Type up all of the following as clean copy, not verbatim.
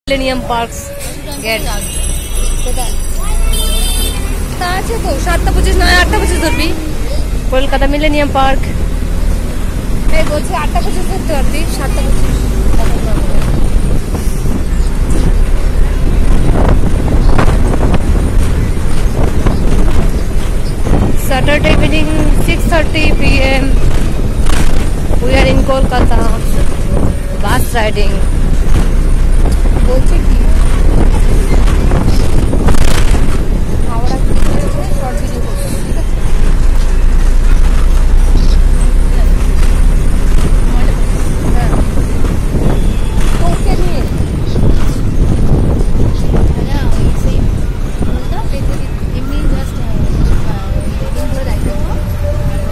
Millennium park gate তা আছে তো 7:25 নয় 8:25 ধরবি। কলকাতা মিলেনিয়াম পার্ক এই বলছে 8:25 ধরতে পারবি 7:25। Saturday evening 6:30 p.m. We are in Kolkata. Bus riding. বলছে কি হাওড়া শর্ট ভিডিও করতে ঠিক আছে। হ্যাঁ ওকে নিয়ে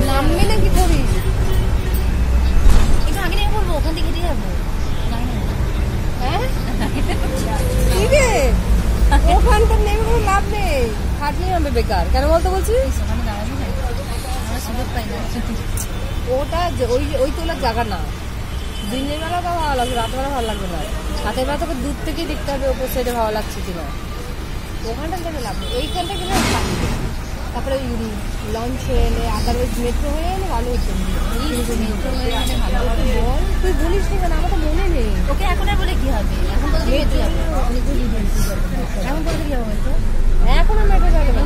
নামবি নাকি করিস একটু আগে নিয়ে বলবো ওখান থেকে হেঁটে যাবো। হ্যাঁ কি রে ওখানটা নেমে কোনো লাভ নেই খাটনি হবে বেকার কেন বলতে বলছিস ওখানে দাঁড়াবি না আমরা সুযোগ পাই না। ওটা ওই তোলার জায়গা না। দিনের বেলা তো ভালো লাগবে রাতবেলা ভালো লাগবে না। রাতের বেলা তোকে দূর থেকেই দেখতে হবে ওপর সাইডে ভালো লাগছে কিনা। ওখানটা গেলে লাভ নেই এইখানটা গেলে থাকবে। তারপরে লঞ্চ হয়ে এলে আদারওয়াইজ মেট্রো হয়ে এলে ভালো হতো। মেট্রো হয়ে গেলে ভালো হবে। বল তুই বলিস না কেন আমার তো মনে নেই। ওকে এখন আর বলে কি হবে এখন বলতে হেঁটে যাবো। এখন বলতে কি হবে বলতো এখন মেট্রো যাবে না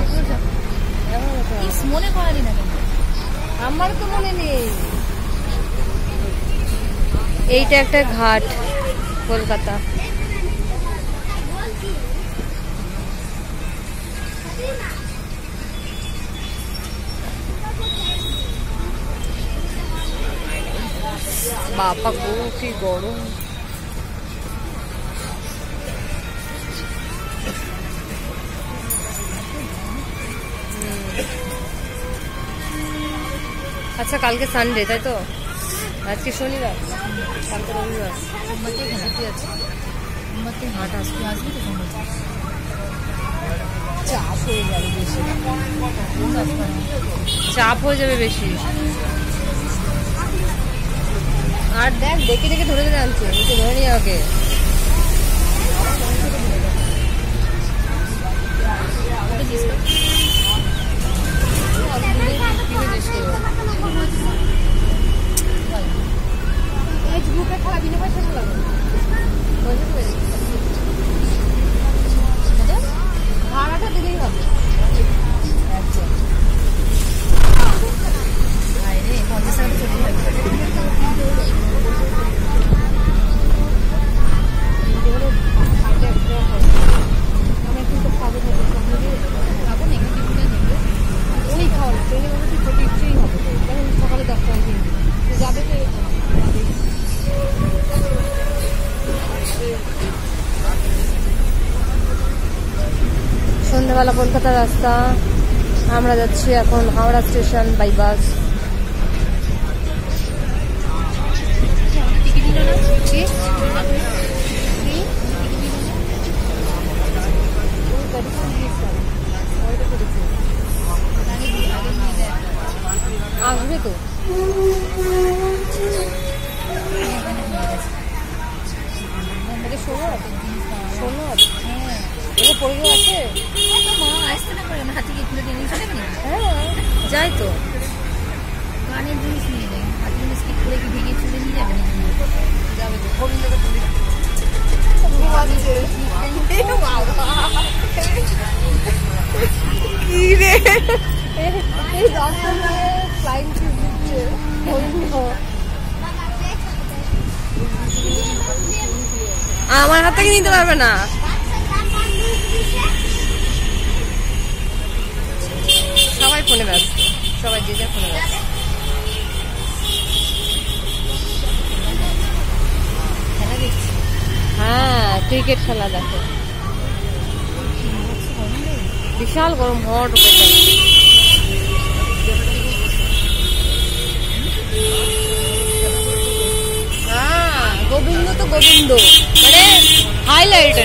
এখন মনে করালি না কেন আমার তো মনে নেই। এইটা একটা ঘাট কলকাতা। বাবা গো কি গরম। আচ্ছা কালকে সানডে তাই তো আজকে শনিবার কালকে রবিবার ছুটি আছে। হাট আসবি আসবি তো চাপ হয়ে যাবে বেশি চাপ হয়ে যাবে বেশি। আর দেখ দেখে দেখে ধরে ধরে আনছে নিচে ধরে নিয়ে আমাকে। গ্রুপে খেলা বিনা পয়সা খেলাবো ভাড়াটা দিলেই হবে একজন। ওই খাওয়া ট্রেনে মধ্যে তুই খেতে ইচ্ছেই হবে তো যেমন সকালে 10টায় কিনবি যাবে তো সন্ধ্যাবেলা কলকাতার রাস্তা। আমরা যাচ্ছি এখন হাওড়া স্টেশন বাই বাস। আসবে তো শোনো পরিবার আছে আসতে না পারে হাতে গিয়ে খুলে দিয়ে চলে গেলি। হ্যাঁ যাই তো গানের জিনিস নিয়ে নেই হাতে স্কিপ করে কি ভেঙে চলে নিয়ে যাবে যাবে তো গোবিন্দকে পুলিশ কি রে এই রাস্তায় ফ্লাইং কিস দিচ্ছে আমার হাত থেকে নিতে পারবে না। সবাই ফোনে ব্যস্ত সবাই যে যার ফোনে ব্যস্ত। হ্যাঁ ক্রিকেট খেলা দেখো বিশাল গরম হট হ্যাঁ গোবিন্দ তো গোবিন্দ মানে হাইলাইট।